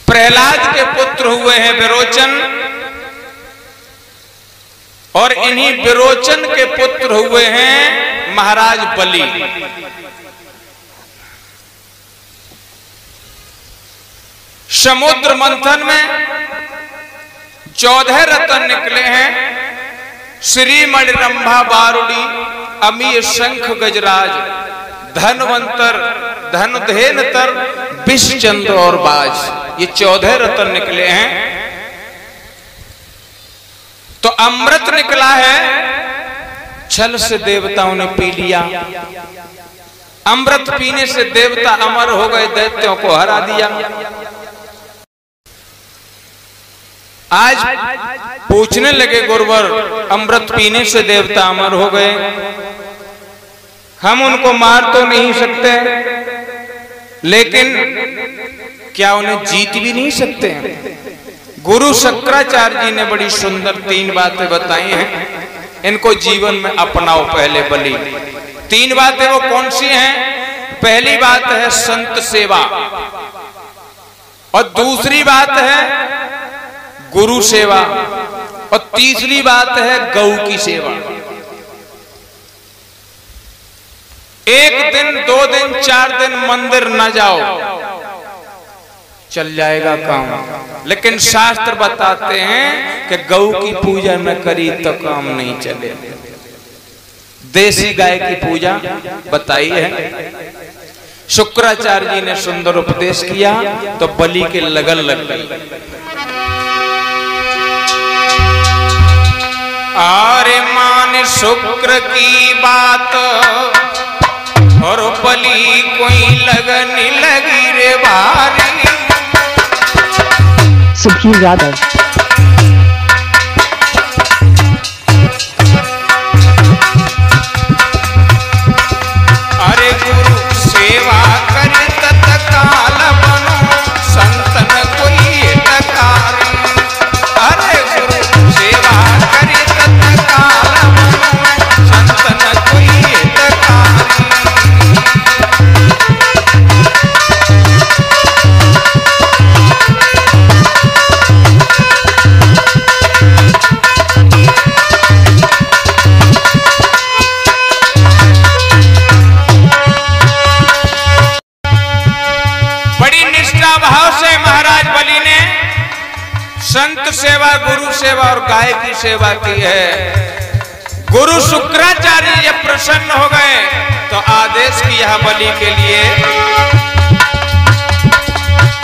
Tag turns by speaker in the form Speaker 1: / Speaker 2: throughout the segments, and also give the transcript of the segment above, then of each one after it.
Speaker 1: प्रहलाद के पुत्र हुए हैं विरोचन, और इन्हीं विरोचन के पुत्र हुए हैं महाराज बलि। समुद्र मंथन में 14 रत्न निकले हैं, श्री मणिरंभा बारुड़ी, अमीय शंख गजराज, धनवंतर, धनुधेनतर, विषचंद्र और बाज, ये 14 रत्न निकले हैं। तो अमृत निकला है, छल से देवताओं ने पी लिया। अमृत पीने से देवता अमर हो गए, दैत्यों को हरा दिया। आज पूछने लगे गुरुवर, अमृत पीने से देवता अमर हो गए, हम उनको मार तो नहीं सकते, लेकिन क्या उन्हें जीत भी नहीं सकते हैं? गुरु शंकराचार्य जी ने बड़ी सुंदर 3 बातें बताई हैं, इनको जीवन में अपनाओ पहले बलि। 3 बातें वो कौन सी हैं? पहली बात है संत सेवा, और दूसरी बात है गुरु सेवा, और तीसरी बात है गौ की सेवा। 1 दिन 2 दिन 4 दिन मंदिर न जाओ, चल जाएगा काम, लेकिन शास्त्र बताते हैं कि गौ की पूजा न करी तो काम नहीं चले। देसी गाय की पूजा बताई है। शुक्राचार्य जी ने सुंदर उपदेश किया तो बलि के लगन लग गई। अरे मान शुक्र की बात और बलि कोई लगन लगी रे भारी।
Speaker 2: सुखी यादव।
Speaker 1: अरे गुरु सेवा करे तत्काल बनो, संतन कोई हितकारी। अरे गुरु सेवा करे तत्काल बनो, संतन कोई हितकारी। संत सेवा, गुरु सेवा और गाय की सेवा की है। गुरु शुक्राचार्य जब प्रसन्न हो गए तो आदेश किया बलि के लिए,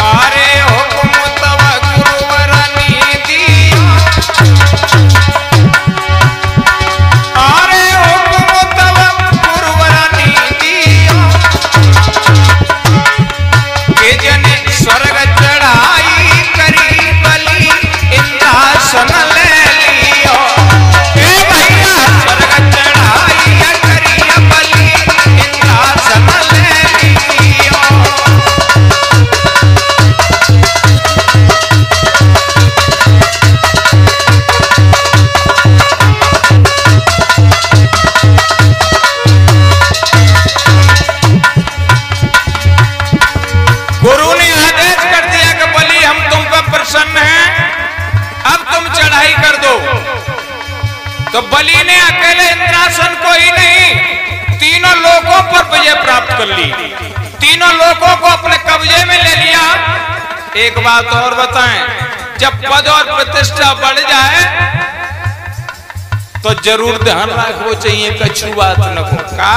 Speaker 1: अरे हुक्म तब गुरुवर ने दिया, अरे हुक्म तब गुरुवर ने दिया, के जन स्वर्ग चढ़ाई करी बलि इंद्रासन ले लियो। ए भैया स्वर्ग चढ़ाई करी बलि इंद्रासन ले लियो। गुरु ने आदेश कर दिया कि बलि हम तुम पर प्रसन्न हैं, अब तुम चढ़ाई कर दो। तो बलि ने अकेले इंद्रासन को ही नहीं, तीनों लोकों पर विजय प्राप्त कर ली, तीनों लोकों को अपने कब्जे में ले लिया। एक बात और बताएं, जब पद और प्रतिष्ठा बढ़ जाए तो जरूर ध्यान रखना चाहिए कछु बात न हो का।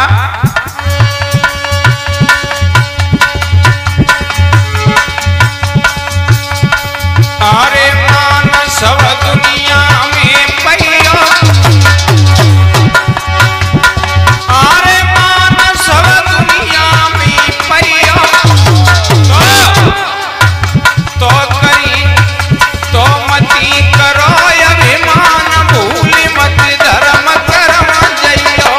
Speaker 1: अरे मान सब दुनिया में पहिया, अरे मान सब दुनिया में पहिया, तो करी तो मती करो अभिमान, भूल मत धर्म कर्म जइयो।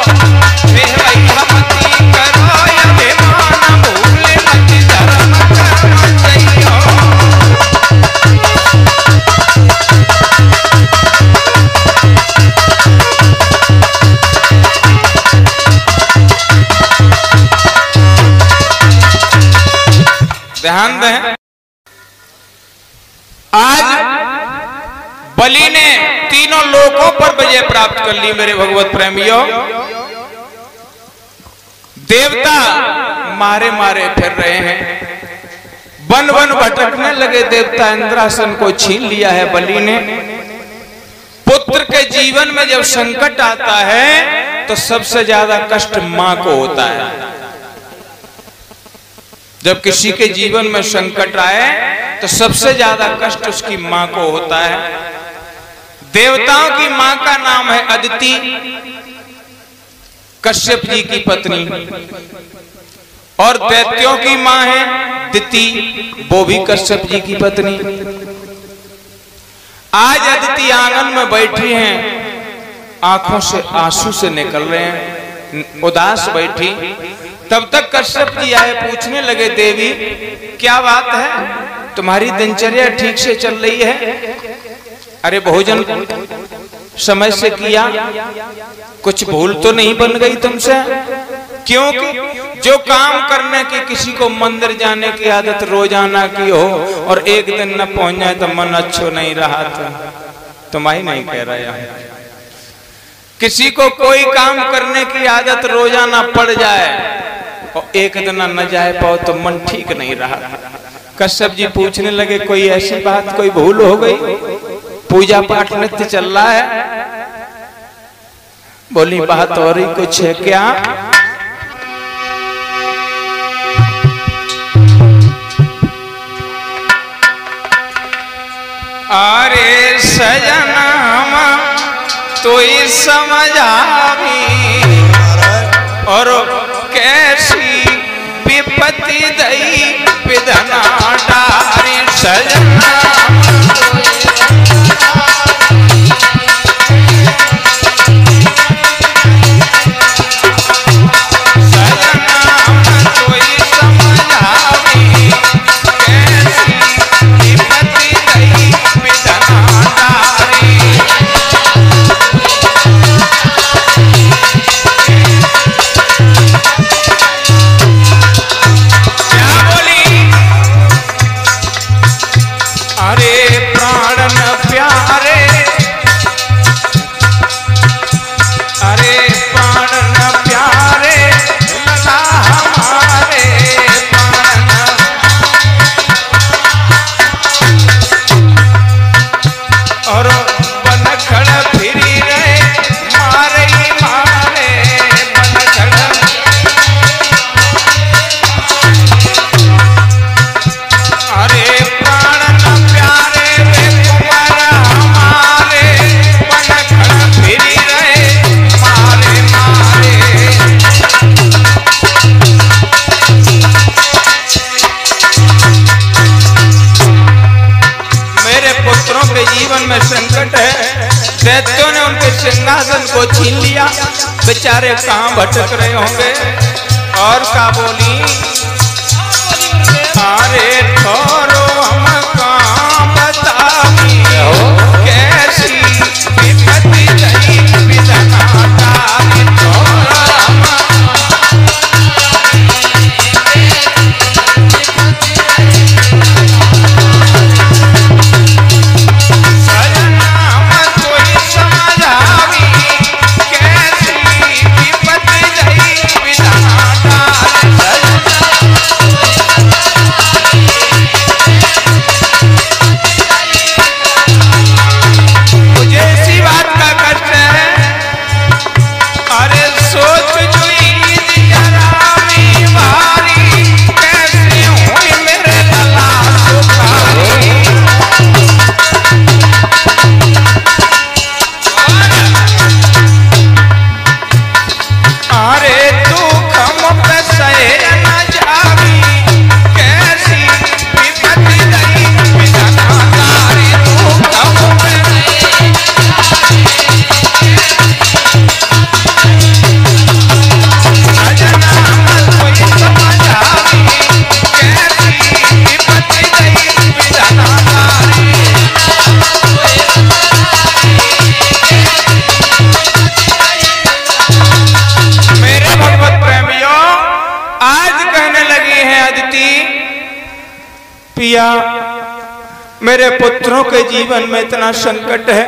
Speaker 1: हे भैया मती करो अभिमान, भूल मत धर्म कर्म जइयो। ध्यान दें। आज बलि ने तीनों लोकों पर विजय प्राप्त कर ली। मेरे भगवत प्रेमियों, देवता मारे मारे फिर रहे हैं, वन वन भटकने लगे। देवता इंद्रासन को छीन लिया है बलि ने। पुत्र के जीवन में जब संकट आता है तो सबसे ज्यादा कष्ट मां को होता है। जब किसी के जीवन में संकट आए तो सबसे ज्यादा कष्ट उसकी मां को होता है। देवताओं की मां का नाम है अदिति, कश्यप जी की पत्नी, और दैत्यों की मां है दिति, वो भी कश्यप जी की पत्नी। आज अदिति आंगन में बैठी हैं, आंखों से आंसू से निकल रहे हैं, उदास बैठी। तब तक कश्यप जी आए, पूछने लगे, देवी क्या बात है, तुम्हारी दिनचर्या ठीक से चल रही है? अरे भोजन समय से किया, कुछ भूल तो नहीं बन गई तुमसे? क्योंकि जो काम करने की किसी को मंदिर जाने की आदत रोजाना की हो और एक दिन न पहुंच जाए तो मन अच्छो नहीं रहा था। तुम्हारी नहीं कह रहा है, किसी को कोई काम करने की आदत रोजाना पड़ जाए और एक दिन न जाए पाओ तो मन ठीक नहीं रहा। कश्यप जी पूछने लगे, कोई ऐसी बात, कोई भूल हो गई? पूजा पाठ नित्य चल रहा है? बोली, बात और ही कुछ है क्या? अरे सजना तो समझावी और कैसी विपत्ति दई विधना डारी। सजना दैत्यों ने उनके सिंहासन को छीन लिया, बेचारे कहां भटक रहे होंगे। और का बोली, अरे ठोरो हम कहां बतावी, कैसी विपत्ति दई विधना डारी। मेरे पुत्रों के जीवन में इतना संकट है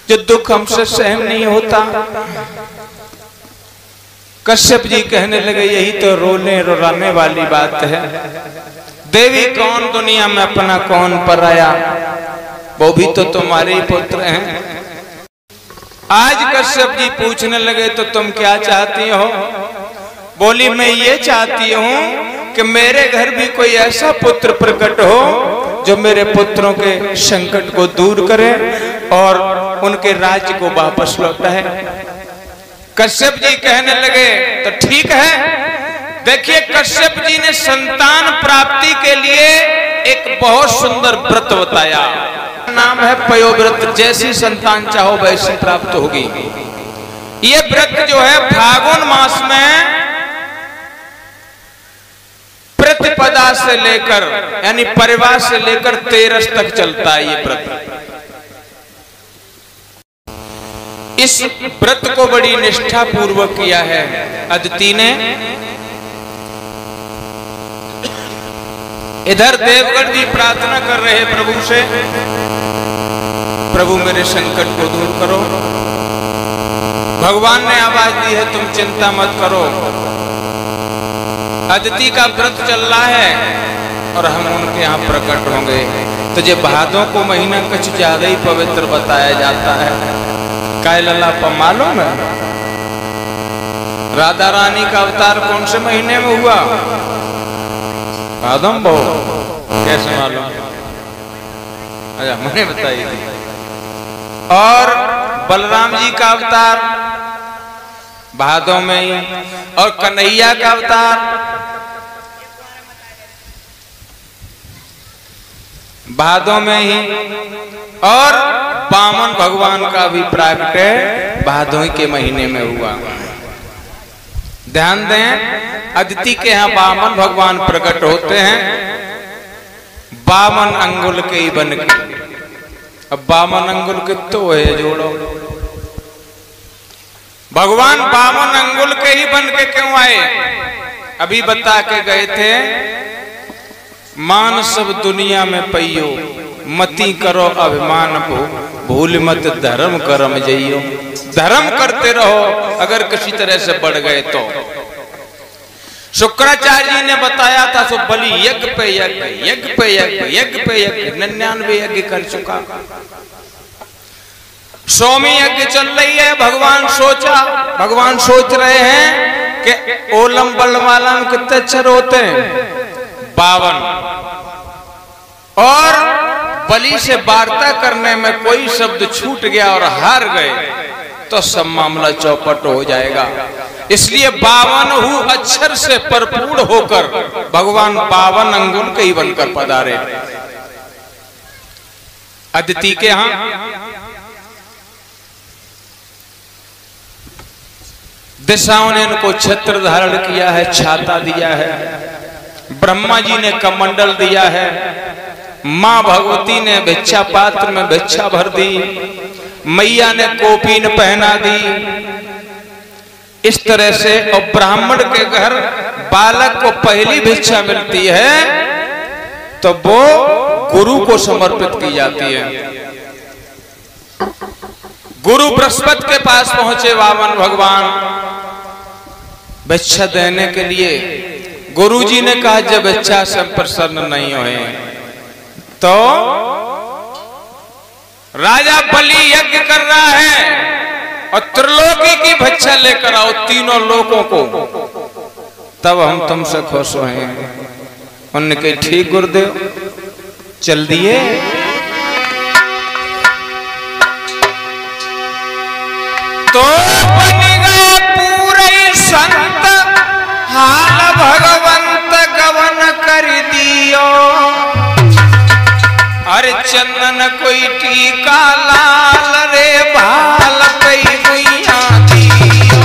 Speaker 1: जो दुख हमसे सहन नहीं होता। कश्यप जी कहने लगे यही तो रोने रुलाने वाली बात है। देवी कौन दुनिया में अपना कौन पराया, वो भी तो तुम्हारे ही पुत्र हैं। आज कश्यप जी पूछने लगे तो तुम क्या चाहती हो? बोली मैं ये चाहती हूं कि मेरे घर भी कोई ऐसा पुत्र प्रकट हो जो मेरे पुत्रों के संकट को दूर करे और उनके राज्य को वापस लौटाए। कश्यप जी कहने लगे तो ठीक है। देखिए कश्यप जी ने संतान प्राप्ति के लिए एक बहुत सुंदर व्रत बताया, नाम है पयोव्रत। जैसी संतान चाहो वैसी प्राप्त होगी। ये व्रत जो है फागुन मास में प्रतिपदा से लेकर यानी परिवार से लेकर 13 तक चलता है ये व्रत। इस व्रत को बड़ी निष्ठा पूर्वक किया है अदिति ने। इधर देवगढ़ जी प्रार्थना कर रहे प्रभु से, प्रभु मेरे संकट को दूर करो। भगवान ने आवाज दी है तुम चिंता मत करो। अदिति का व्रत चल रहा है और हम उनके यहाँ प्रकट होंगे। तो ये भादों को महीना कुछ ज्यादा ही पवित्र बताया जाता है। काय लला पर मालूम है राधा रानी का अवतार कौन से महीने में हुआ? भादों बहु कैसे मालूम? अच्छा मुझे बताइए। और बलराम जी का अवतार भादों में ही, और कन्हैया का अवतार भादों में ही, और वामन भगवान का भी प्राकट्य भादों के महीने में हुआ। ध्यान दें अदिति के यहाँ वामन भगवान प्रकट होते हैं 52 अंगुल के ही बन के। अब 52 अंगुल कितो है जोड़ो। भगवान 52 अंगुल के ही बन के क्यों आए? अभी बता के गए थे मान सब दुनिया में पइयो, मती करो अभिमान भूल मत धर्म कर्म जइयो। धर्म करते रहो अगर किसी तरह से बढ़ गए तो। शुक्राचार्य जी ने बताया था सो बलि यज्ञ पे यज्ञ, यज्ञ पे यज्ञ, यज्ञ पे यज्ञ, 99 यज्ञ कर चुका। 100वीं यज्ञ चल रही है। भगवान सोच रहे हैं कि ओलम बलवाला में कितने अक्षर होते हैं? 52। और बलि से वार्ता करने में कोई शब्द छूट गया और हार गए तो सब मामला चौपट हो जाएगा। इसलिए 52 अक्षर से भरपूर होकर भगवान 52 अंगुल के ही बनकर पधारे अदिति के यहां। दिशाओं ने इनको छत्र धारण किया है, छाता दिया है। ब्रह्मा जी ने कमंडल दिया है। मां भगवती ने भिक्षा पात्र में भिक्षा भर दी। मैया ने कोपीन पहना दी। इस तरह से और ब्राह्मण के घर बालक को पहली भिक्षा मिलती है तो वो गुरु को समर्पित की जाती है। गुरु बृहस्पति के पास पहुंचे वामन भगवान भिक्षा देने के लिए। गुरुजी ने कहा जब भिक्षा से प्रसन्न नहीं हुए तो राजा बलि यज्ञ कर रहा है और त्रिलोकी की भिक्षा लेकर आओ तीनों लोगों को, तब हम तुमसे खुश हैं। उनके ठीक गुरुदेव चल दिए। तो बनेगा पूरे संत हाल भगवंत गवन कर दियो। अरे चंदन कोई टीका लाल रे भाल कई गुइया दियो।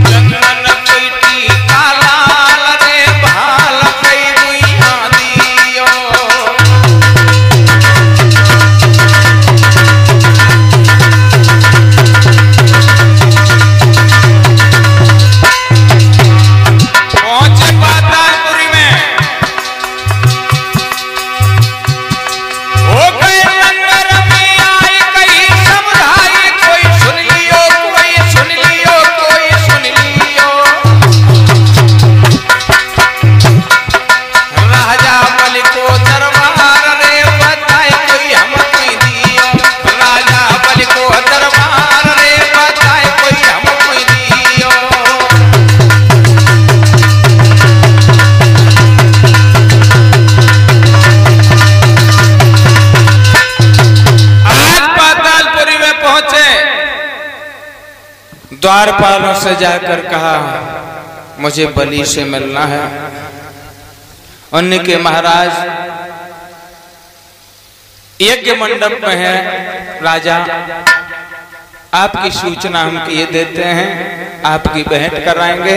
Speaker 1: चंदन कोई टीका लाल रे भाल कई गुइया दियो। द्वारपालों से जाकर कहा मुझे बलि से मिलना है। उन्होंने के महाराज यज्ञ मंडप में है राजा, आपकी सूचना हम किए देते हैं, आपकी भेंट कराएंगे।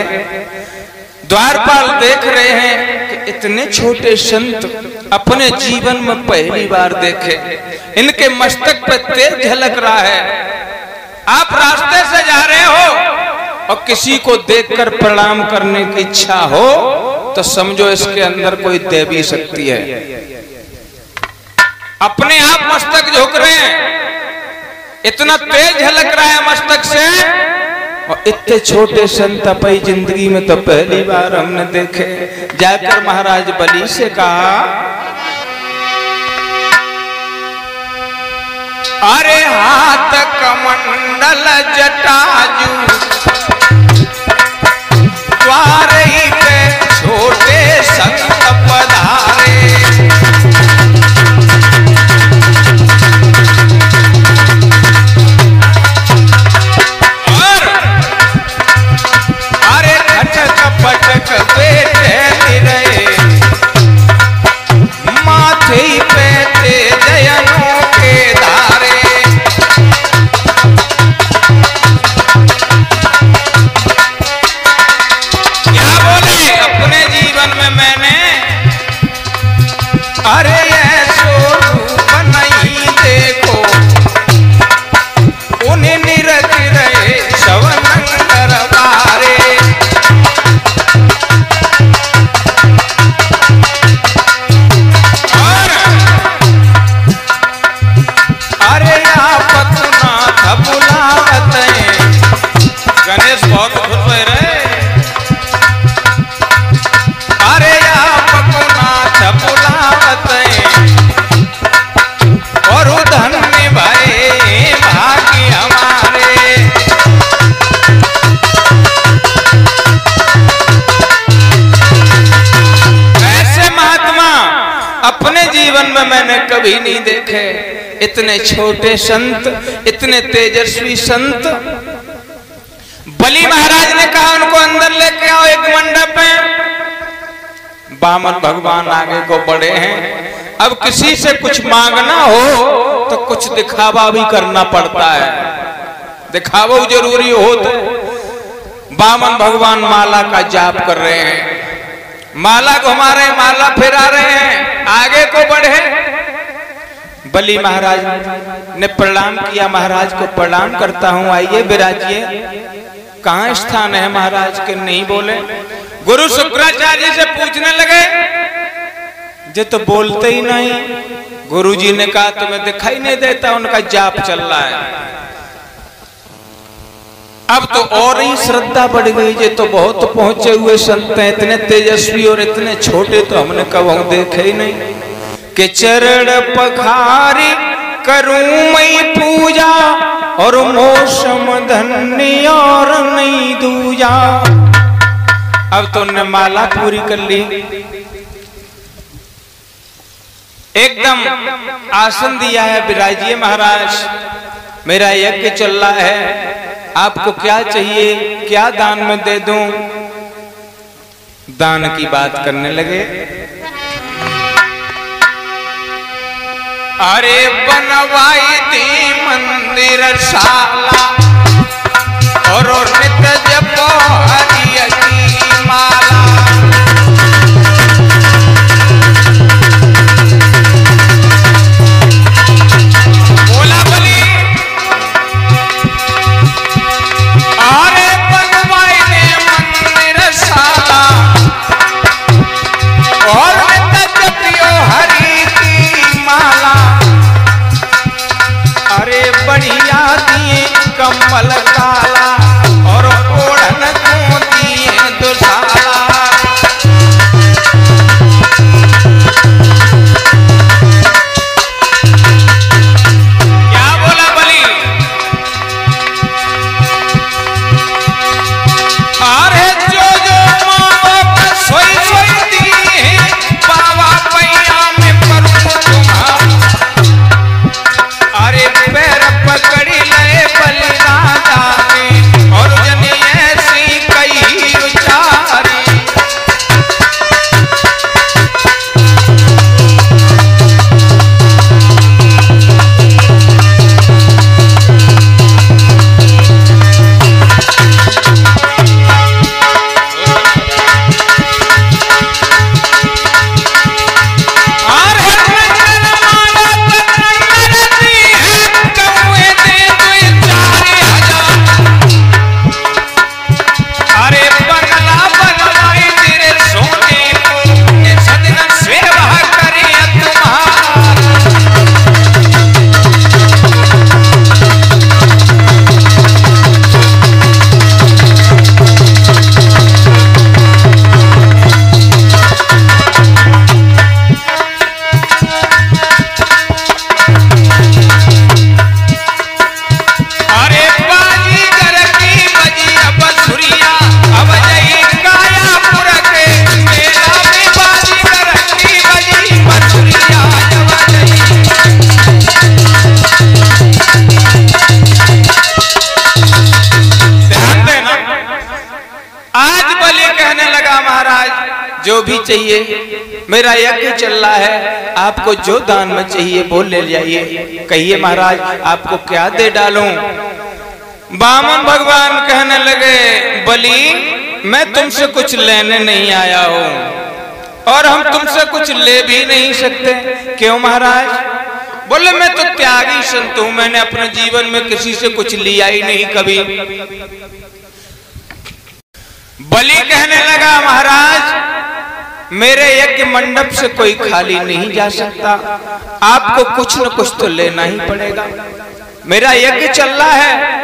Speaker 1: द्वारपाल देख रहे हैं कि इतने छोटे संत अपने जीवन में पहली बार देखे, इनके मस्तक पर तेज झलक रहा है। आप रास्ते से जा रहे हो और किसी को देखकर प्रणाम करने की इच्छा हो तो समझो इसके अंदर कोई दैवी शक्ति है। अपने आप मस्तक झुक रहे हैं, इतना तेज झलक रहा है मस्तक से, और इतने छोटे संत अपनी जिंदगी में तो पहली बार हमने देखे। जाकर महाराज बलि से कहा अरे हाथ कमंडल जटाजू द्वारही पे छोटे संत पधारे। पटक बेटे रहे माथे पे जयनों के धारे। क्या बोले अपने जीवन में मैंने अरे ऐसो रूप नहीं देखो, उन्हें निरख रहे सवनंदर बारे। गणेश बहुत खुश हो रहे। अरे पकुनाथ बुलावत और धन्य भये भाग्य हमारे। ऐसे महात्मा अपने जीवन में मैंने कभी नहीं देखे। इतने छोटे संत, इतने तेजस्वी संत। बलि महाराज ने कहा उनको अंदर लेके आओ एक मंडप में। बामन भगवान आगे को बढ़े हैं। अब किसी से कुछ मांगना हो तो कुछ दिखावा भी करना पड़ता है, दिखावा जरूरी हो तो। बामन भगवान माला का जाप कर रहे हैं, माला घुमा रहे हैं, माला फिरा रहे हैं, आगे को बढ़े। बलि महाराज ने प्रणाम किया, महाराज को प्रणाम करता हूं, आइए विराजिए। कहां स्थान है महाराज के? नहीं बोले। गुरु शुक्राचार्य से पूछने लगे, जे तो बोलते ही नहीं। गुरुजी ने कहा तुम्हें दिखाई नहीं देता, उनका जाप चल रहा है। अब तो और ही श्रद्धा बढ़ गई, जे तो बहुत पहुंचे हुए संत हैं, इतने तेजस्वी और इतने छोटे तो हमने कभी देखे ही नहीं। के चरण पखारी करूं मैं पूजा और मौसम धन्य और नहीं दूजा। अब तो उन्होंने माला पूरी कर ली, एकदम आसन दिया है, विराजिए महाराज, मेरा यज्ञ चल रहा है, आपको क्या चाहिए, क्या दान में दे दूं? दान की बात करने लगे। अरे बनवाई थी मंदिर शाला और नित्य जपो हरि की माला। बोला बलि अरे बनवाई थी मंदिर शाला और नित्य जपियो हरि की माला। अरे बढ़िया दिए कम्बल काला और ओढ़न को दिए दुशाला। क्या बोला बलि? अरे जो जो मांगो सोई सोई दिए, बाबा पैया में परूं तुम्हारा। अरे पैर पकड़ी ले बलि राजा ने जो भी चाहिए, मेरा यज्ञ चल रहा है, आपको जो दान में चाहिए वो ले जाइए। कहिए महाराज आपको क्या दे डालूं? बामन भगवान कहने लगे, बलि मैं तुमसे कुछ लेने नहीं आया हूं और हम तुमसे कुछ ले भी नहीं सकते। क्यों महाराज? बोले मैं तो त्यागी संत हूं, मैंने अपने जीवन में किसी से कुछ लिया ही नहीं कभी। बलि कहने लगा, महाराज मेरे यज्ञ मंडप से कोई खाली नहीं जा सकता, आपको कुछ न कुछ तो लेना ही पड़ेगा। मेरा यज्ञ चल रहा है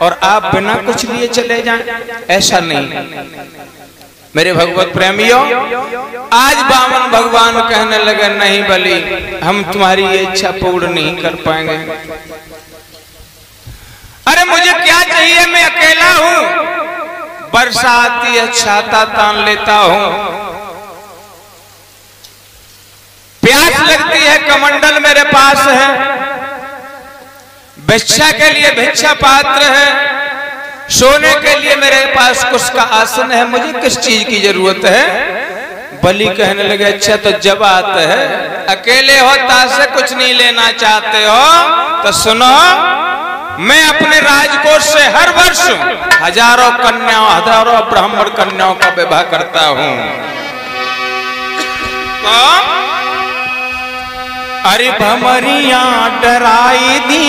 Speaker 1: और आप बिना कुछ लिए चले जाएं, ऐसा नहीं। मेरे भगवत प्रेमियों, आज बामन भगवान कहने लगे, नहीं बलि हम तुम्हारी ये इच्छा पूर्ण नहीं कर पाएंगे। अरे मुझे क्या चाहिए, मैं अकेला हूं, वर्षा आती है छाता तान लेता हूं, प्यास लगती है कमंडल मेरे पास है, भिक्षा के लिए भिक्षा पात्र है, सोने के लिए मेरे पास कुछ का आसन है, मुझे किस चीज की जरूरत है? बलि कहने लगे, अच्छा तो जब आते है अकेले हो तासे कुछ नहीं लेना चाहते हो तो सुनो, मैं अपने राजकोष से हर वर्ष हजारों कन्याओं, हजारों ब्राह्मण कन्याओं का विवाह करता हूं। अरे भमरिया डराई दी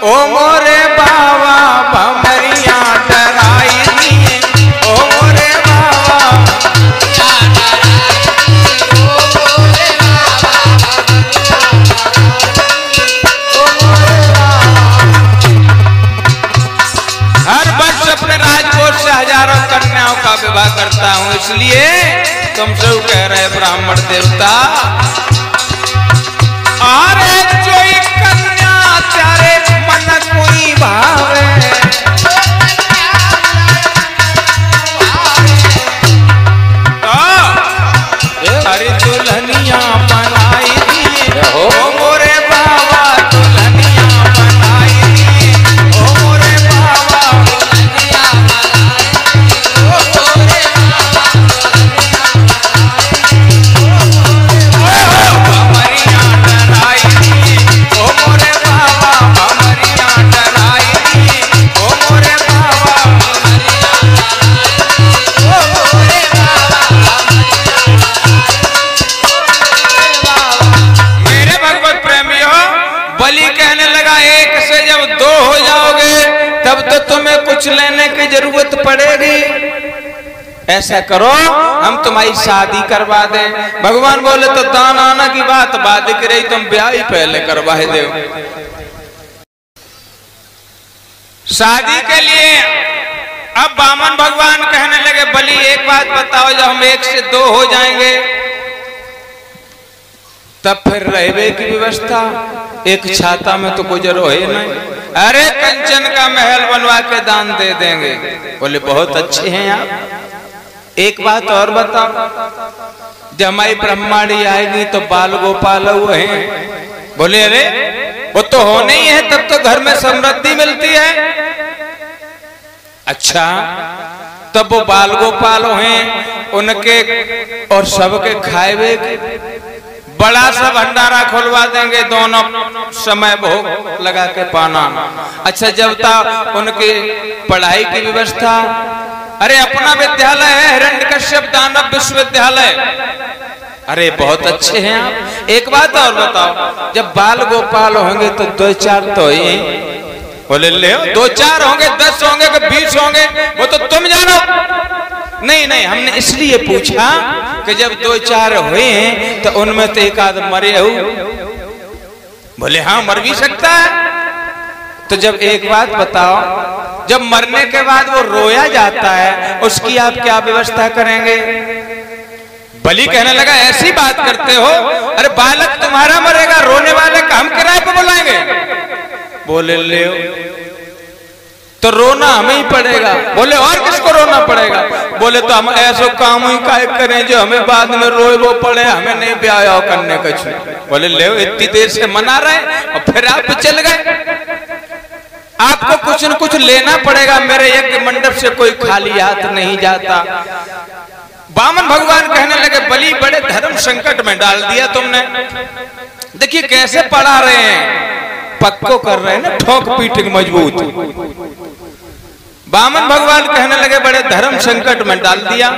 Speaker 1: ओ मोरे बाबा, भमरिया डराई दी ओ मोरे बाबा। हर वर्ष अपने राजकोष से हजारों कन्याओं का विवाह करता हूं, इसलिए तुमसे कह रहे ब्राह्मण देवता, अरे जोई कन्या त्यारे मन कोई भावे, अरे दुल्हनिया बनाई दिए ओ मोरे बाबा, दुल्हनिया बनाई दिए ओ मोरे बाबा, दुल्हनिया बनाई ओ मोरे बाबा, भमरिया डराई दी ओ मोरे बाबा, भमरिया डराई दी ओ मोरे बाबा, भमरिया डराई ओ मोरे बाबा। मेरे भगवत प्रेमियों, बलि कहने लगा, एक से जब दो हो जाओगे तब तो तुम्हें कुछ लेने की जरूरत पड़ेगी। ऐसा करो हम तुम्हारी शादी करवा दें। भगवान बोले तो दान आना की बात बाद की रही, तुम ब्याह ही पहले करवा दो। शादी के लिए अब बामन भगवान कहने लगे, बलि एक बात बताओ, जब हम एक से दो हो जाएंगे तब फिर रहने की व्यवस्था, एक छाता में तो गुजर हो ही नहीं। अरे कंचन का महल बनवा के दान दे देंगे। बोले बहुत अच्छे हैं आप, एक बात और बताओ, जब हमारी ब्रह्मांडी आएगी तो बाल गोपाल हुए हैं। बोले अरे वो तो होने ही है, तब तो घर में समृद्धि मिलती है। अच्छा तब वो बाल गोपाल हैं, उनके और सबके खाए बड़ा सा भंडारा खुलवा देंगे, दोनों समय भोग लगा के पाना। अच्छा जब तक उनकी पढ़ाई की व्यवस्था, अरे अपना विद्यालय है हिरण्यकश्यप दानव विश्वविद्यालय। अरे बहुत अच्छे हैं आप, एक बात और बताओ, जब बाल गोपाल होंगे तो दो चार तो ही। बोले ले दो चार होंगे, 10 होंगे कि 20 होंगे, वो तो तुम जानो। नहीं नहीं, हमने इसलिए पूछा कि जब दो चार हुए हैं तो उनमें तो एक आध मरे हो। बोले हाँ मर भी सकता है। तो जब एक बात बताओ, जब मरने के बाद वो रोया जाता है उसकी आप क्या व्यवस्था करेंगे? बलि कहने लगा ऐसी बात करते हो, अरे बालक तुम्हारा मरेगा, रोने वाले का हम किराए पे बुलाएंगे। बोले ले तो रोना हमें ही पड़ेगा। बोले और किसको रोना पड़ेगा? बोले तो हम ऐसा काम ही काय करें जो हमें बाद में रोए वो पड़े, हमें नहीं ब्याह करने का। बोले ले इतनी देर से मना रहे और फिर आप चल गए। आपको कुछ न कुछ लेना पड़ेगा, मेरे यज्ञ मंडप से कोई खाली हाथ नहीं जाता। बामन भगवान कहने लगे बलि बड़े धर्म संकट में डाल दिया तुमने। देखिए कैसे पढ़ा रहे हैं, पक्को कर रहे हैं ना, ठोक पीट मजबूत। बामन भगवान कहने लगे बड़े धर्म संकट में डाल दिया,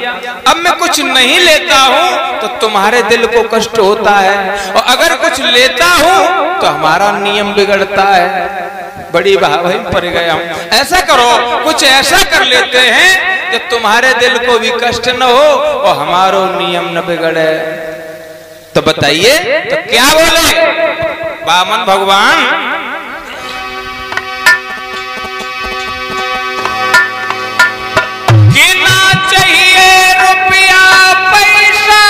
Speaker 1: अब मैं कुछ नहीं लेता हूं तो तुम्हारे दिल को कष्ट होता है, और अगर कुछ लेता हूं तो हमारा नियम बिगड़ता है। बड़ी भावही पड़ गया हूं। ऐसा करो, कुछ ऐसा कर लेते हैं कि तुम्हारे दिल को भी कष्ट न हो और हमारो नियम न बिगड़े। तो बताइए तो क्या बोले बामन भगवान? कि ना चाहिए रुपया पैसा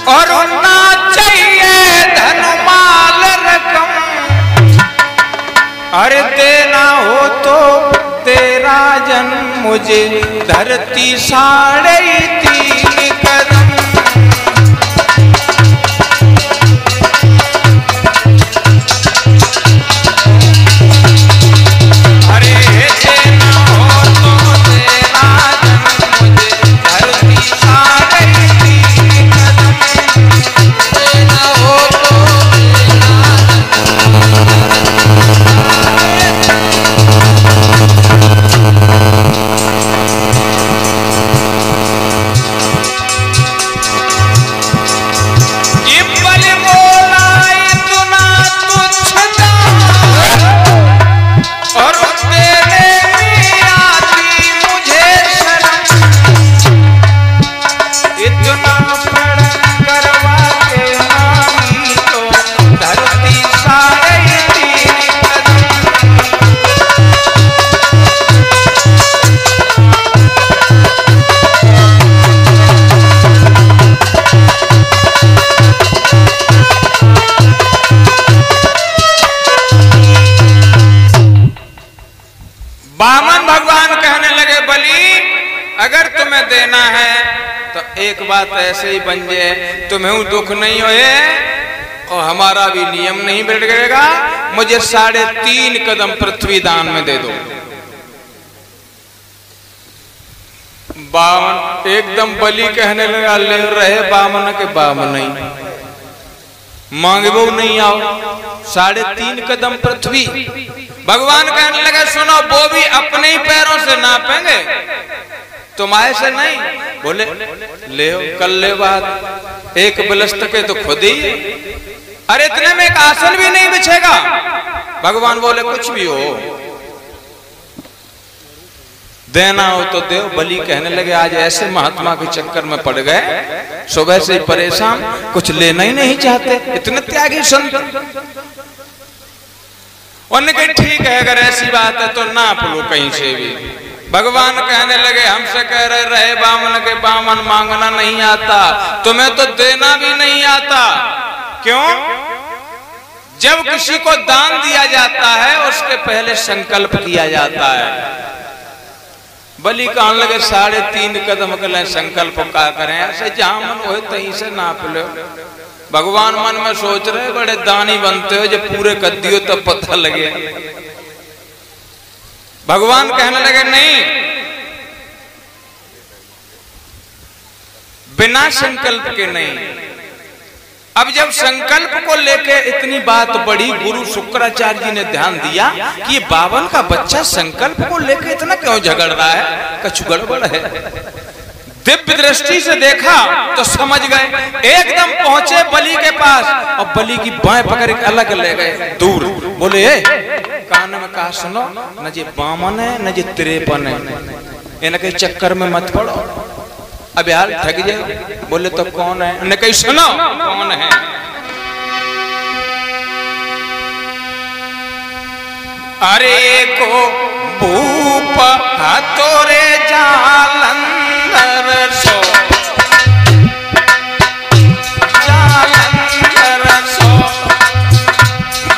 Speaker 1: और ना चाहिए धन माल रकम, अरे देना हो तो तेरा जन्म मुझे धरती 3.5 कदम। अगर तुम्हें देना है तो एक बात ऐसे ही बन जाए, तुम्हें दुख नहीं होए और हमारा भी नियम नहीं बिगड़ेगा, मुझे 3.5 कदम पृथ्वी दान में दे दो। बामन एकदम बलि कहने लगा, ले रहे बामन के बामन नहीं मांगे वो नहीं आओ, 3.5 कदम पृथ्वी। भगवान कहने लगे सुनो, वो भी अपने ही पैरों से नापेंगे, तुम्हारे से नहीं। बोले ले कल ले बात, एक बिलस्त के तो खुद ही, अरे इतने में एक आसन भी नहीं बिछेगा। भगवान बोले कुछ भी हो, देना हो तो दो। बलि कहने लगे आज ऐसे महात्मा के चक्कर में पड़ गए, सुबह से परेशान, कुछ लेना ही नहीं चाहते, इतने त्यागी संत। उन्होंने कहा ठीक है, अगर ऐसी बात है तो नाप लो कहीं से भी। भगवान कहने लगे हमसे कह रहे बामन के बामन मांगना नहीं आता, तुम्हें तो देना भी नहीं आता। क्यों? जब किसी को दान दिया जाता है उसके पहले संकल्प किया जाता है। बलि कहने लगे 3.5 कदम के लिए संकल्प का करें, ऐसे जहां मन हो तहीं से नाप लो। भगवान मन में सोच रहे बड़े दानी बनते हो, जब पूरे कर दियो तब पता लगे। भगवान कहने लगे नहीं, बिना संकल्प के नहीं। अब जब संकल्प को लेके इतनी बात बढ़ी, गुरु शुक्राचार्य जी ने ध्यान दिया कि ये बावन का बच्चा संकल्प को लेके इतना क्यों झगड़ रहा है, कुछ गड़बड़ है। दिव्य दृष्टि से देखा तो समझ गए, एकदम पहुंचे बलि के पास और बलि की बाएं पकड़ के अलग ले गए दूर। बोले कान में कहा सुनो, न जी बामन है न जी तिरेपन है, इनके चक्कर में मत पड़ो, अब यार थक जाए। बोले तो कौन है? उन्हें कही सुनो कौन है। अरे को भूप हतोरे जालंधर सो, जालंधर सो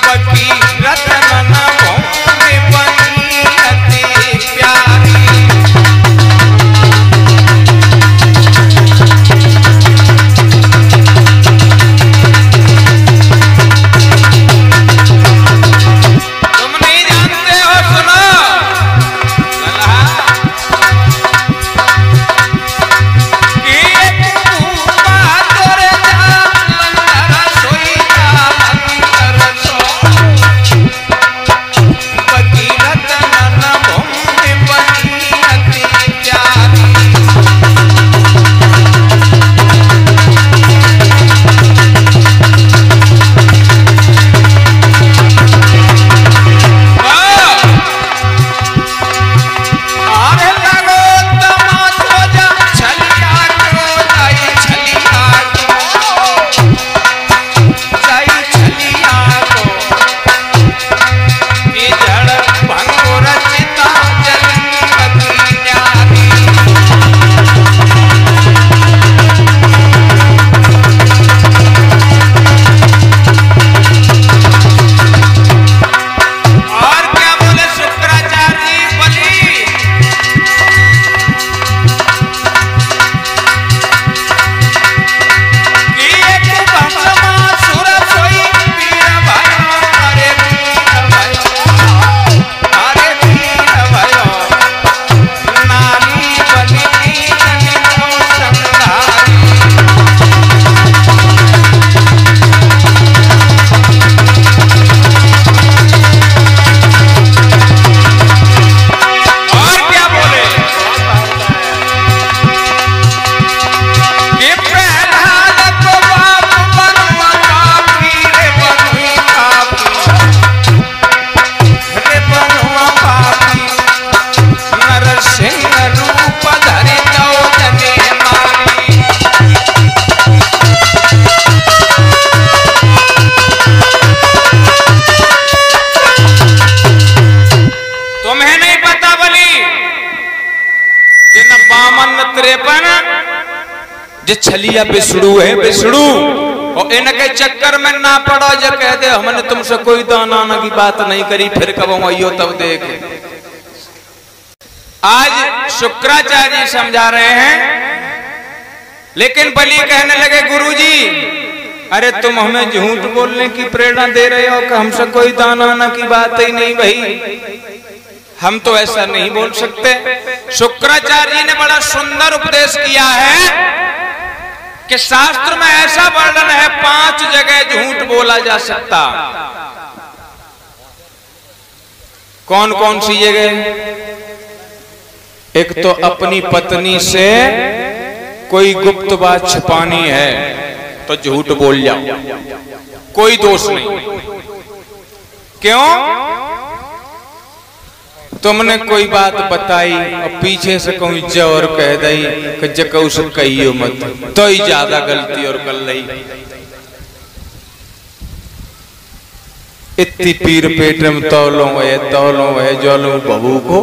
Speaker 1: बकी रतन भूमि बनी अति प्यारी। जे छलिया विष्णु है विष्णु, और इनके चक्कर में ना पड़ो जो कह दे हमने तुमसे कोई दाना आना की बात नहीं करी, फिर कब हम आइयो तब देख। आज शुक्राचार्य जी समझा रहे हैं, लेकिन बलि कहने लगे गुरुजी अरे तुम हमें झूठ बोलने की प्रेरणा दे रहे हो कि हमसे कोई दाना आना की बात ही नहीं भाई, हम तो ऐसा नहीं बोल सकते। शुक्राचार्य जी ने बड़ा सुंदर उपदेश किया है कि शास्त्र में ऐसा वर्णन है 5 जगह झूठ बोला जा सकता। कौन कौन सी जगह? एक तो अपनी पत्नी से कोई गुप्त बात छिपानी है तो झूठ बोल जाओ, कोई दोष नहीं। क्यों? तुमने कोई बात बताई और पीछे से कोई जोर कह दई कि जकऊ से कहियो मत, तो ही ज्यादा गलती और कर रही। इतनी पीर पेट में तौलों है जोलों बहू को,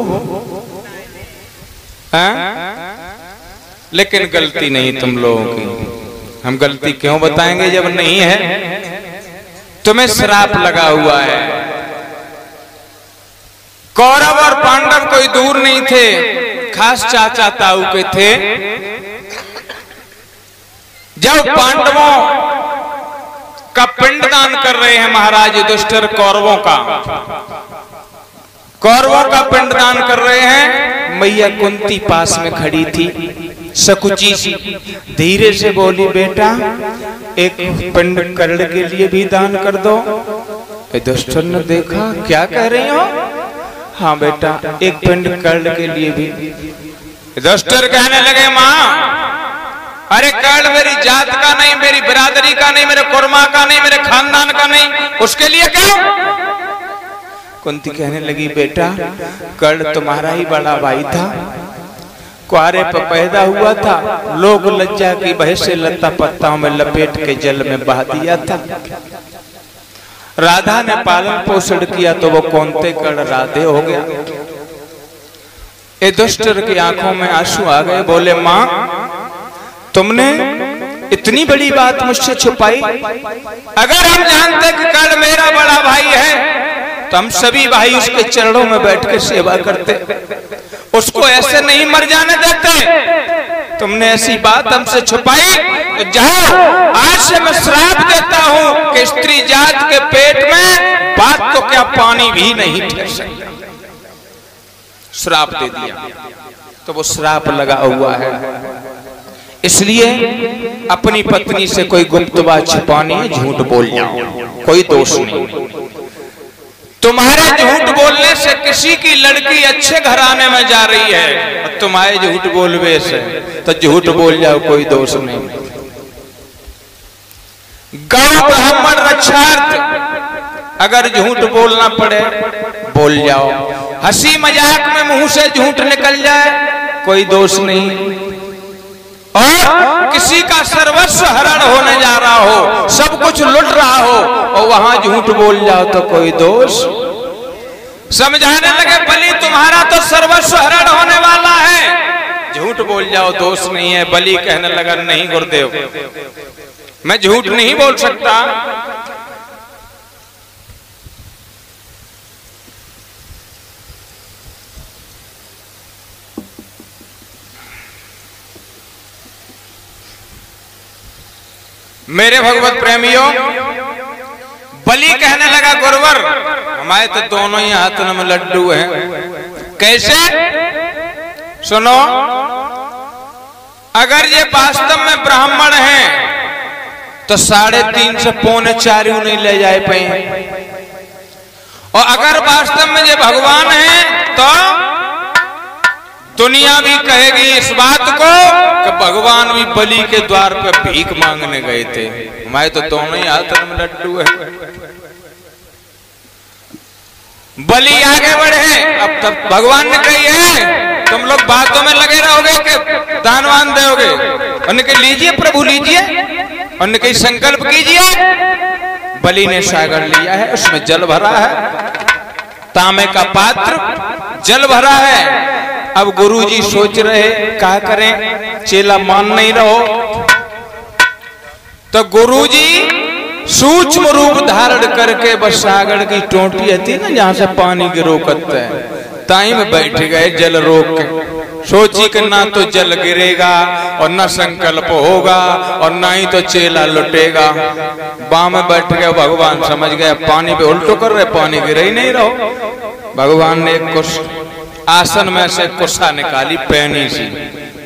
Speaker 1: लेकिन गलती नहीं तुम लोगों की। हम गलती क्यों बताएंगे जब नहीं है? तुम्हें श्राप लगा हुआ है। कौरव और पांडव कोई दूर नहीं थे, खास चाचा ताऊ के थे। जब पांडवों का पिंडदान कर रहे हैं महाराज युधिष्ठिर, कौरवों का पिंडदान कर रहे हैं, मैया कुंती पास में खड़ी थी, सकुची सी धीरे से बोली बेटा एक पिंड कर्ण के लिए भी दान कर दो। युधिष्ठिर ने देखा क्या कह रही हो? हाँ बेटा एक पिंड कर्ण के लिए भी। युधिष्ठिर कहने लगे माँ अरे कर्ण मेरी जात का नहीं, मेरी बिरादरी का नहीं, मेरे कुर्मा का नहीं, मेरे खानदान का नहीं, उसके लिए क्यों? कुंती कहने लगी बेटा कर्ण तुम्हारा ही बड़ा भाई था, कुआरे पर पैदा हुआ था, लोग लज्जा की भय से लता पत्ताओं में लपेट के जल में बहा दिया था। राधा ने पालन पोषण किया तो वो कौनते कर्ण राधे हो गया। युधिष्ठिर की आंखों में आंसू आ गए, बोले माँ तुमने इतनी बड़ी बात मुझसे छुपाई। अगर हम जानते कि कर्ण मेरा बड़ा भाई है तो हम सभी भाई उसके चरणों में बैठ के सेवा करते, उसको ऐसे नहीं मर जाने देते। तुमने ऐसी बात हमसे छुपाई तो जाओ, आज से मैं श्राप देता हूं कि स्त्री जात के पेट में बात तो क्या पानी भी नहीं ठहर सकता। श्राप दे दिया तो वो श्राप लगा हुआ है। इसलिए अपनी पत्नी से कोई गुप्त बात छिपानी है, झूठ बोल जाओ, कोई दोष नहीं। तुम्हारे झूठ बोलने से किसी की लड़की अच्छे घराने में जा रही है और तुम्हारे झूठ बोलने से तो झूठ बोल जाओ, कोई दोष नहीं। गांव ब्राह्मण रक्षार्थ अगर झूठ बोलना पड़े बोल जाओ, हंसी मजाक में मुंह से झूठ निकल जाए कोई दोष नहीं। और किसी का सर्वस्व हरण होने जा रहा हो, सब कुछ लुट रहा हो और वहां झूठ बोल जाओ तो कोई दोष। समझाने लगे बलि तुम्हारा तो सर्वस्व हरण होने वाला है, झूठ बोल जाओ दोष नहीं है। बलि कहने लगा नहीं गुरुदेव मैं झूठ नहीं बोल सकता। मेरे भगवत प्रेमियों, बलि कहने लगा गुरुवर हमारे तो दोनों ही हाथों में लड्डू हैं। कैसे? सुनो, अगर ये वास्तव में ब्राह्मण हैं तो 3.5 से 3.25 नहीं ले जाए पाए, और अगर वास्तव में ये भगवान हैं तो दुनिया भी कहेगी इस बात को कि भगवान भी बलि के द्वार पे भीख मांगने गए थे। हमारे तो दोनों ही हाथ में लड्डू है। बलि आगे बढ़े, अब तब भगवान ने कही है तुम लोग बातों में लगे रहोगे कि दानवान दोगे। उन्होंने लीजिए प्रभु लीजिए, उन्होंने कही संकल्प कीजिए। बलि ने सागर लिया है, उसमें जल भरा है, तांबे का पात्र जल भरा है। अब गुरुजी सोच रहे क्या करें, चेला मान नहीं रहो। तो गुरुजी सूक्ष्म रूप धारण करके बस सागर की टोटी आती ना जहां से पानी की रोकते हैं, ताई में बैठ गए जल रोक के। सोची कि ना तो जल गिरेगा और ना संकल्प होगा और ना ही तो चेला लुटेगा। बाम में बैठ गए, भगवान समझ गए पानी पे उल्टो कर रहे, पानी गिर ही नहीं रहो। भगवान ने एक कुछ आसन में से कुसा निकाली पैनी सी,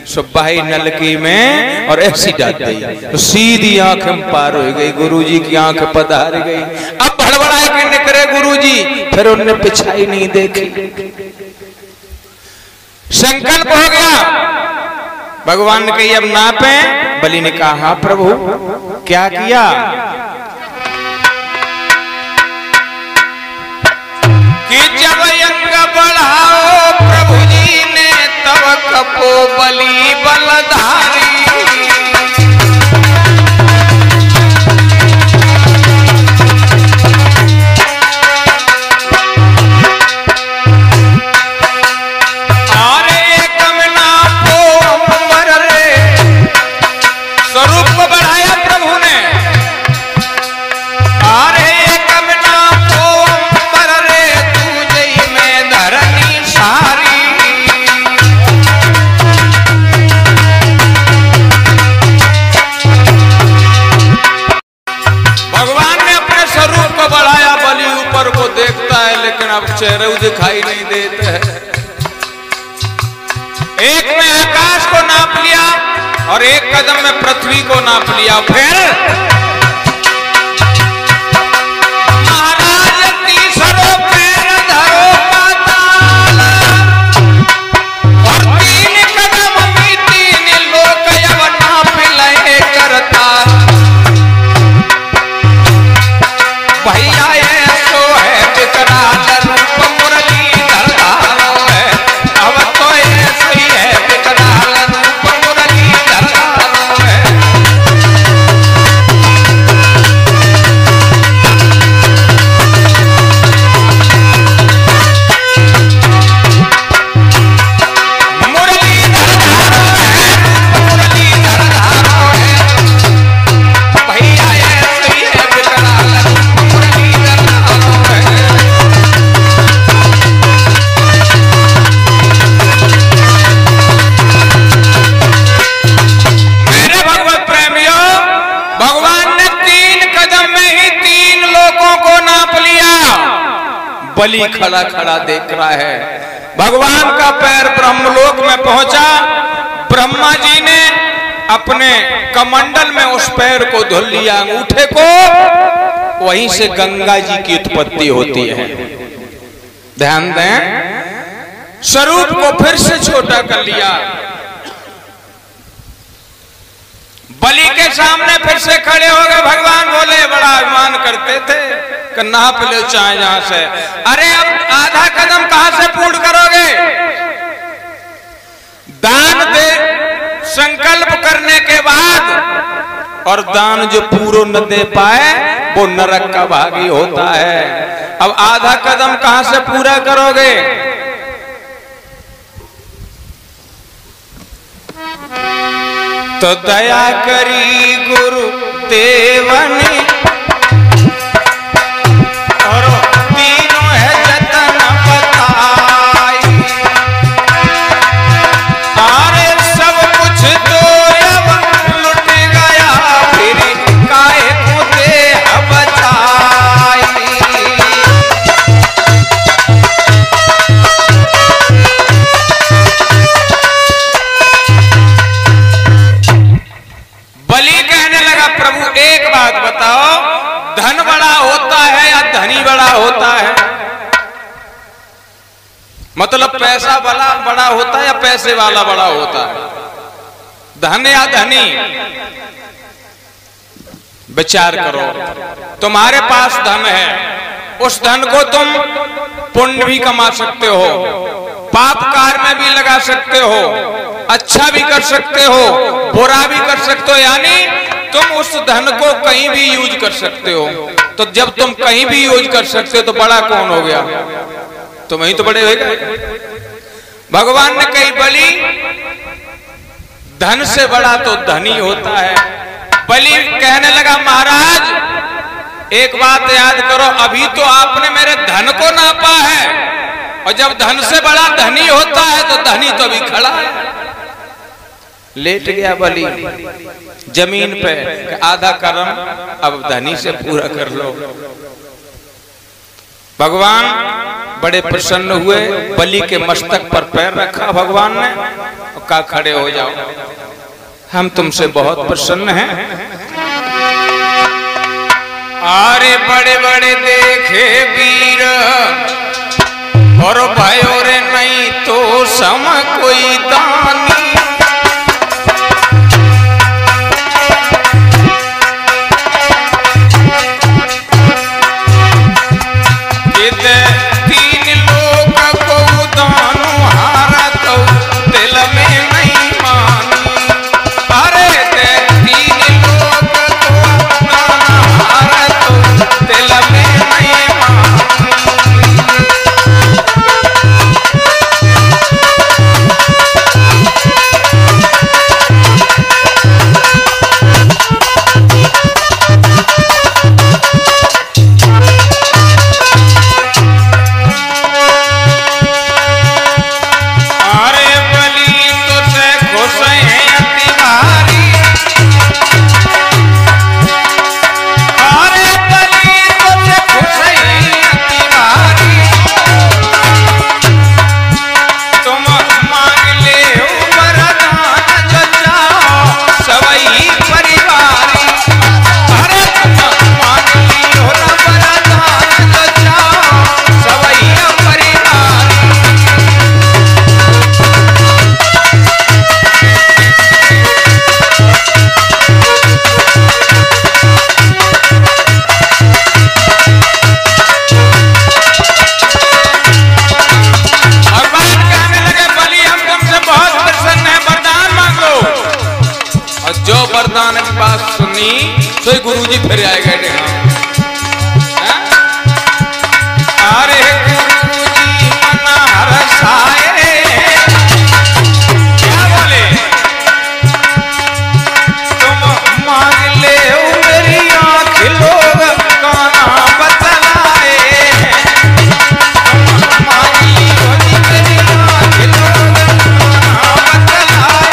Speaker 1: सुबाई नलकी में और ऐसी डाल दी, तो सीधी आंख में पार हो गई, गुरुजी की आंख पधार गई। अब भड़बड़ा के निकले गुरुजी, फिर उन्होंने पिछाई नहीं देखी, संकल्प हो गया। भगवान ने कही अब नापे। बलि ने कहा हाँ प्रभु। क्या किया कि जब यंग बढ़ाओ प्रभु जी ने तब कपो बलि बलधारी। चेहरे दिखाई नहीं देते हैं। एक में आकाश को नाप लिया और एक कदम में पृथ्वी को नाप लिया। फिर महाराज तीसरो पैर धरो पाताल और 3 कदम में 3 लोक यव नाप लय करता। भैया ऐसो है विकराल बलि खड़ा खड़ा देख रहा है। भगवान का पैर ब्रह्मलोक में पहुंचा। ब्रह्मा जी ने अपने कमंडल में उस पैर को धुल लिया, अंगूठे को। वहीं से गंगा जी की उत्पत्ति होती है। ध्यान दें, स्वरूप को फिर से छोटा कर लिया। बलि के सामने फिर से खड़े हो गए। भगवान बोले, बड़ा अभिमान करते थे कि नाप ले चाहे जहां से। अरे अब आधा कदम कहां से पूर्ण करोगे? दान दे संकल्प करने के बाद, और दान जो पूरा न दे पाए वो नरक का भागी होता है। अब आधा कदम कहां से पूरा करोगे? तो दया करी गुरु देवनी और तीनों है जतन बताई। अरे सब कुछ तो अब लुट गया, फिर काहे को देह बचाई। बलि कहने लगा, प्रभु एक बात बताओ, धन बड़ा होता है या धनी बड़ा होता है? मतलब पैसा वाला बड़ा होता है या पैसे वाला बड़ा होता है? धन या धनी? विचार करो। तुम्हारे पास धन है, उस धन को तुम पुण्य भी कमा सकते हो, पाप कार्य में भी लगा सकते हो, अच्छा भी कर सकते हो, बुरा भी कर सकते हो। यानी तुम उस धन को कहीं भी यूज कर सकते हो। तो जब तुम कहीं भी यूज कर सकते हो तो बड़ा कौन हो गया? तुम ही तो बड़े हो गए। भगवान ने कही, बलि धन से बड़ा तो धनी होता है, बलि कहने लगा महाराज एक बात याद करो, अभी तो आपने मेरे धन को नापा है, और जब धन से बड़ा धनी होता है तो धनी तो अभी खड़ा है। लेट गया बलि जमीन पे, आधा कर्म अब धनी से पूरा कर लो। भगवान बड़े प्रसन्न हुए, बलि के मस्तक पर पैर रखा भगवान ने और कहा खड़े हो जाओ, हम तुमसे बहुत प्रसन्न हैं। अरे बड़े बड़े देखे वीर और भयो रे नहीं तो सम कोई दानी। तीन लोग को दानु हारा तो दिल में नहीं मानी। अरे तीन लोग को दानु हारा तो दिल में नहीं मानी। वरदान की बात सुनी तो गुरुजी फिर आए गए। अरे गुरुजी मना हरसाए, क्या बोले तुम मांग ले मेरी आँख लोग गाना बतलाए। तुम मांग लो मेरी आँख लोग गाना बतलाए।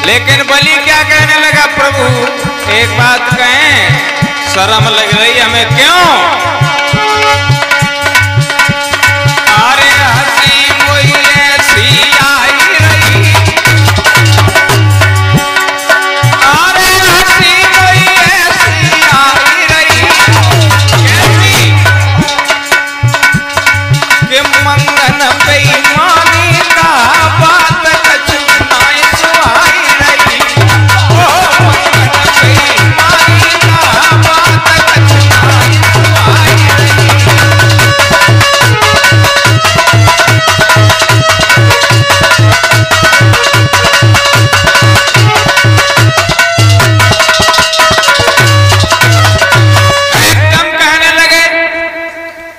Speaker 1: लेकिन बलि क्या कहने लगा, प्रभु एक बात कहें, शर्म लग रही हमें क्यों? अरे हंसी कोई ऐसी आई रही, अरे हंसी कोई ऐसी आई रही, कैसी कि मंगन बेईमानी का बात कछु नाई सुहाई रही। ओ मंगन बेईमानी का बात कछु नाई सुहाई रही। एकदम कहने लगे,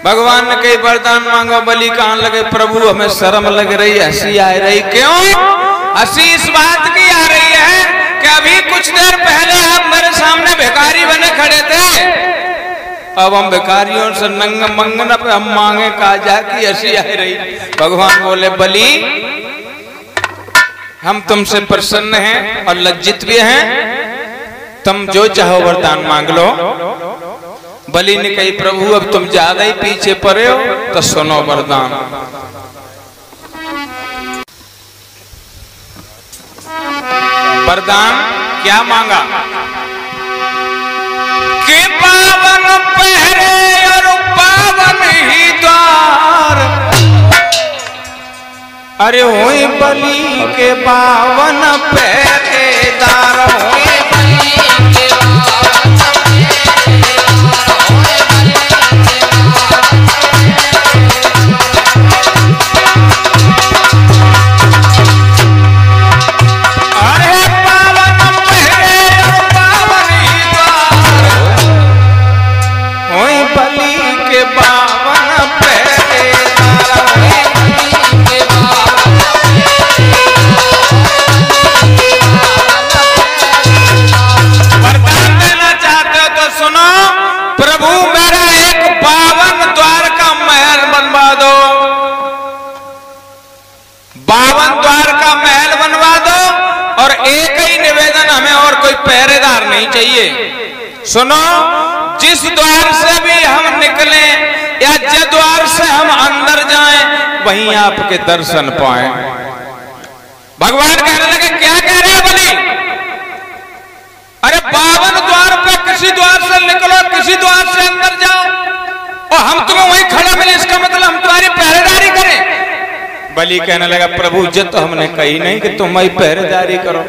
Speaker 1: भगवान ने कई वरदान मांगा, बलि कहने लगे प्रभु हमें शर्म लग रही, हंसी आ रही। क्यों हंसी? इस बात की आ रही है कि अभी कुछ देर पहले आप मेरे सामने भिखारी बने खड़े थे, अब हम भिखारियों से नंग मंगन पे हम मांगे कहा जा कि हंसी आ रही। भगवान बोले बलि हम तुमसे प्रसन्न हैं और लज्जित भी हैं, तुम जो चाहो वरदान मांग लो। बलि ने कही प्रभु अब तुम ज्यादा ही पीछे पड़े हो, तो सुनो वरदान। वरदान क्या मांगा कि पावन पहरे और पावन ही द्वार। अरे हुई बलि के पावन पहरेदार, हुई बलि के पहरेदार नहीं चाहिए। सुनो, जिस द्वार से भी हम निकले या जिस द्वार से हम अंदर जाएं, वहीं आपके दर्शन पाएं। भगवान कहने लगे, क्या कह रहे हैं बलि? अरे 52 द्वार पे किसी द्वार से निकलो, किसी द्वार से अंदर जाओ और हम तुम्हें वहीं खड़ा मिले, इसका मतलब हम तुम्हारी पहरेदारी करें। बलि कहने लगा, प्रभु इज्जत तो हमने कही नहीं कि तुम वही पहरेदारी करो।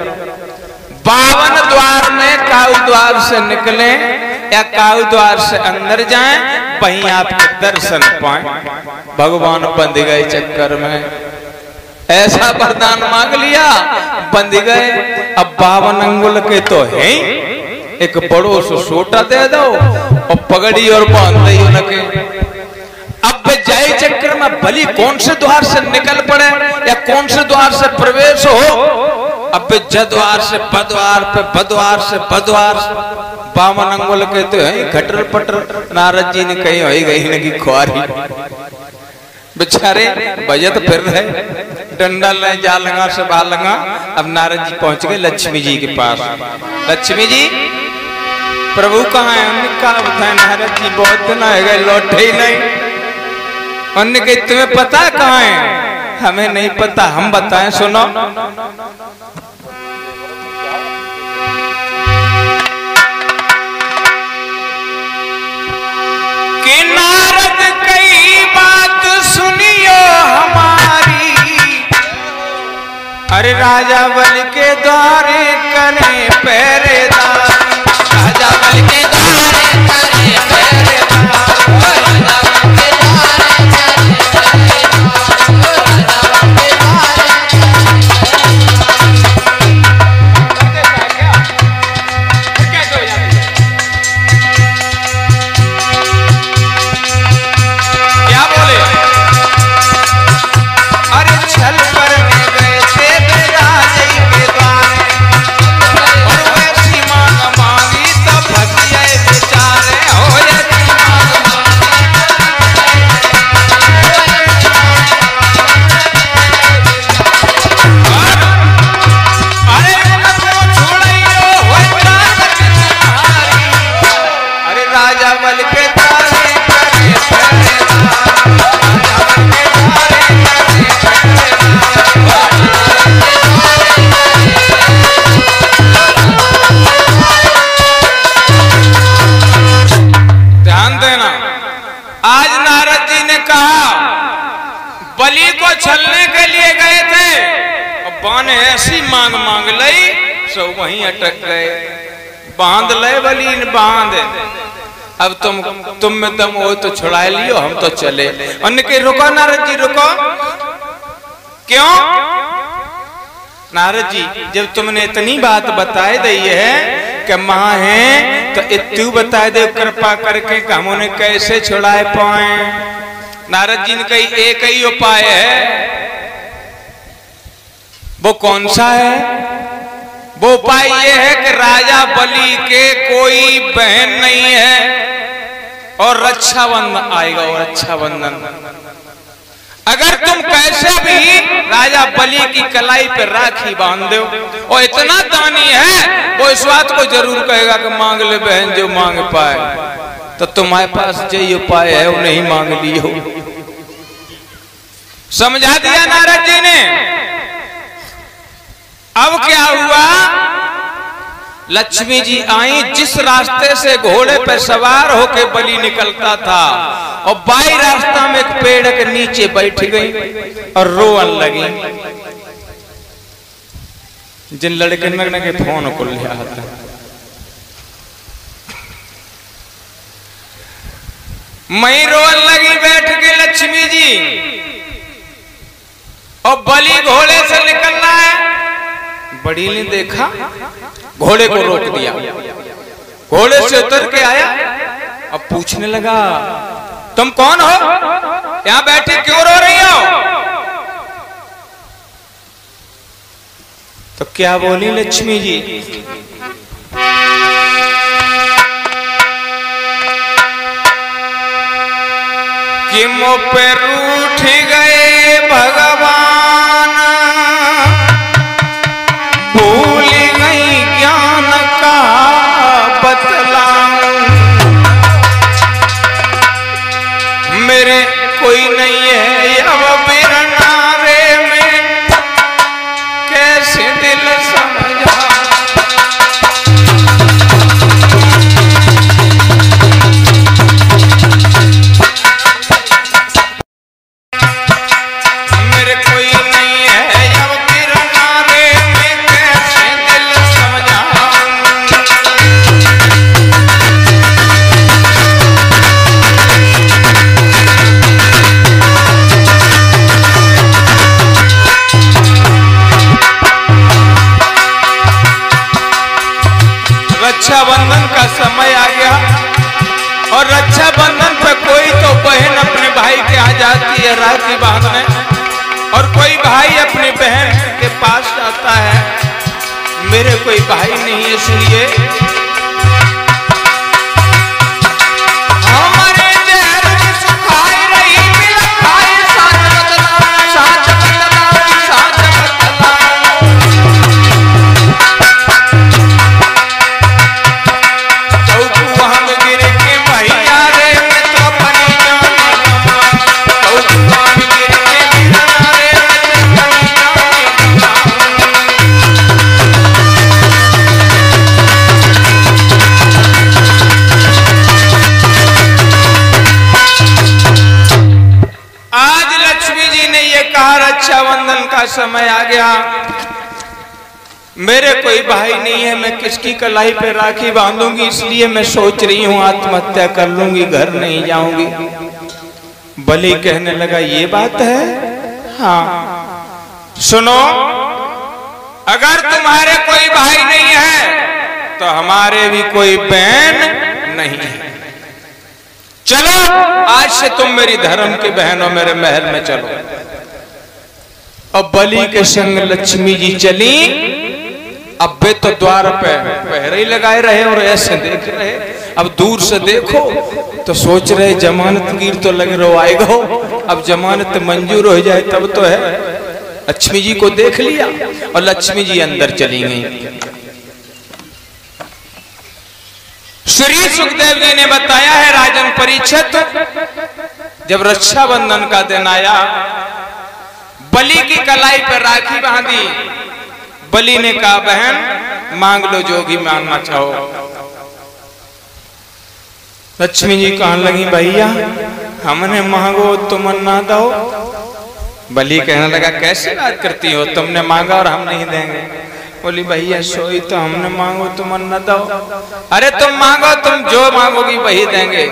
Speaker 1: 52 द्वार में काऊ द्वार से निकले या काऊ द्वार से अंदर जाएं, वहीं आपके दर्शन पाएं। भगवान बंध गए चक्कर में, ऐसा वरदान मांग लिया, बंध गए। अब 52 अंगुल के तो है, एक बड़ो सो सोटा दे दो और पगड़ी और बांध दई उनके। अब जय चक्र में बलि कौन से द्वार से निकल पड़े या कौन से द्वार से प्रवेश हो। अब जद्वार से पद्वार पे, बद्वार से पद्वार, 52 अंगुल के तो है घटर पटर। नारद जी ने कही हो गई न खुआरी, बेचारे बजट फिर रहे, डंडा ले जा लगा से बाहर लगा। अब नारद जी पहुंच गए लक्ष्मी जी के पास। लक्ष्मी जी, प्रभु कहाँ है? हमने कहा बताए नारद जी बहुत दिन आ गए, लौटे ही नहीं। उन्होंने कहा तुम्हें पता है कहाँ है? हमें नहीं पता, हम बताएं, सुनो। कि नारद कई बात सुनियो हमारी, अरे राजा बलि के द्वारे करे पहरेदार, राजा बलि के द्वारे करे पहरेदार, छलने के लिए गए थे और बाने ऐसी मांग मांग लई, सब वहीं अटक गए। बांध ले बलि, बांध। अब तुम में दम हो तो छुड़ा लियो, हम तो चले। उनके रुको नारद जी, रुको। क्यों? नारद जी, जब तुमने इतनी बात बताए दी है कि मां है, तो इतू बताए दे कृपा करके कि हम उन्हें कैसे छुड़ाए पाए। नारद जी ने कही एक ही उपाय है। वो कौन सा है? वो उपाय ये है कि राजा बलि के कोई बहन नहीं है और रक्षाबंधन आएगा, और रक्षाबंधन अगर तुम कैसे भी राजा बलि की कलाई पे राखी बांध दो, और इतना दानी है वो इस बात को जरूर कहेगा कि मांग ले बहन जो मांग पाए। तो तुम्हारे पास जो उपाय है वो नहीं मांग लियो। समझा दिया नारद जी ने। अब क्या हुआ? लक्ष्मी जी आई, जिस रास्ते से घोड़े पर सवार होके बलि निकलता था, और बाई रास्ता में एक पेड़ के नीचे बैठ गई और रोवन लगी। जिन लड़के नगने के फोन को लिया था, मई रोवन लगी बैठ के लक्ष्मी जी, और बलि घोड़े से निकल रहा है। बड़ी ने देखा, घोड़े को रोक दिया, घोड़े से उतर के आया। अब पूछने लगा, तुम कौन हो? यहां बैठे क्यों रो रही हो? तो क्या बोली लक्ष्मी जी? कि मुझ पे रूठ गए भगवान, भूल गई ज्ञान का रक्षाबंधन का समय आ गया और रक्षाबंधन पे कोई तो बहन अपने भाई के यहाँ जाती है राखी बांधने, और कोई भाई अपनी बहन के पास जाता है, मेरे कोई भाई नहीं है इसलिए रक्षाबंधन का समय आ गया, मेरे कोई भाई नहीं है, मैं किसकी कलाई पे राखी बांधूंगी, इसलिए मैं सोच रही हूं आत्महत्या कर लूंगी, घर नहीं जाऊंगी। बलि कहने लगा ये बात है, हाँ सुनो, अगर तुम्हारे कोई भाई नहीं है तो हमारे भी कोई बहन नहीं है, चलो आज से तुम मेरी धर्म की बहन हो, मेरे महल में चलो। अब बलि के संग लक्ष्मी जी चली, अब वे तो द्वार पे पहरे ही लगाए रहे और ऐसे देख रहे, अब दूर से देखो तो सोच रहे जमानत गिर तो लग रहा आएगा, अब जमानत मंजूर हो जाए तब तो है। लक्ष्मी जी को देख लिया और लक्ष्मी जी अंदर चली गई। श्री सुखदेव जी ने बताया है राजन परीक्षित, जब रक्षाबंधन का दिन आया, बलि की कलाई पर राखी बांधी, बलि ने कहा बहन मांग लो जो भी मांगना चाहो। लक्ष्मी जी कहने लगी भैया हमने मांगो तुम ना दो। बलि कहने लगा कैसे बात करती हो, तुमने मांगा और हम नहीं देंगे। बोली भैया सोई तो हमने मांगो तुम न दो। अरे तुम मांगो, तुम जो मांगोगी वही देंगे।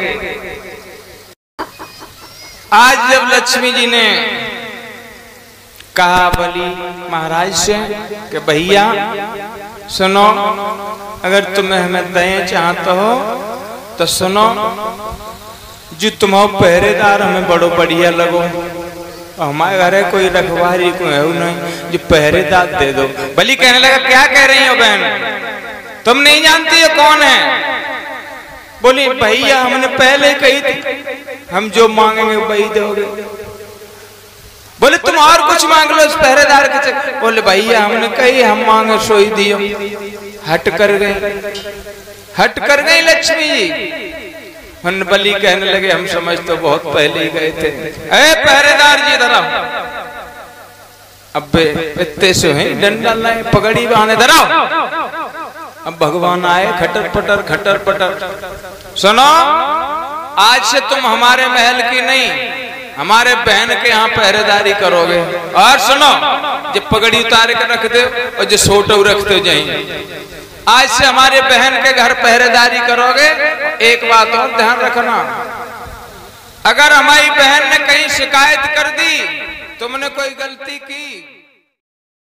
Speaker 1: आज जब लक्ष्मी जी ने कहा बलि महाराज से कि भैया सुनो, अगर तुम्हें हमें दें चाहते हो तो सुनो, जो तुम्हारा पहरेदार हमें बड़ो बढ़िया लगो, हमारे घरे कोई रखवारी को है नहीं, जो पहरेदार दे दो। बलि कहने लगा क्या कह रही हो बहन, तुम नहीं जानती हो कौन है? बोली भैया हमने पहले कही थी हम जो मांगेंगे वही दोगे। बोले तुम और कुछ मांग लो इस पहरेदार के चक्कर। बोले भैया हमने कही हम मांगे सोई दियो। हट कर गई लक्ष्मी जी। बलि कहने लगे हम समझ तो बहुत पहले ही गए थे। ए पहरेदार जी धरा, अब इतने से है डंडा लाए पगड़ी बहाने धरा। अब भगवान आए खटर पटर। सुनो, आज से तुम हमारे महल की नहीं, हमारे बहन के यहाँ पहरेदारी करोगे। और सुनो, जब पगड़ी उतार कर रख दो और जो सोटो रखते हो जाए, आज से हमारे बहन के घर पहरेदारी करोगे। एक बात और ध्यान रखना, अगर हमारी बहन ने कहीं शिकायत कर दी, तुमने कोई गलती की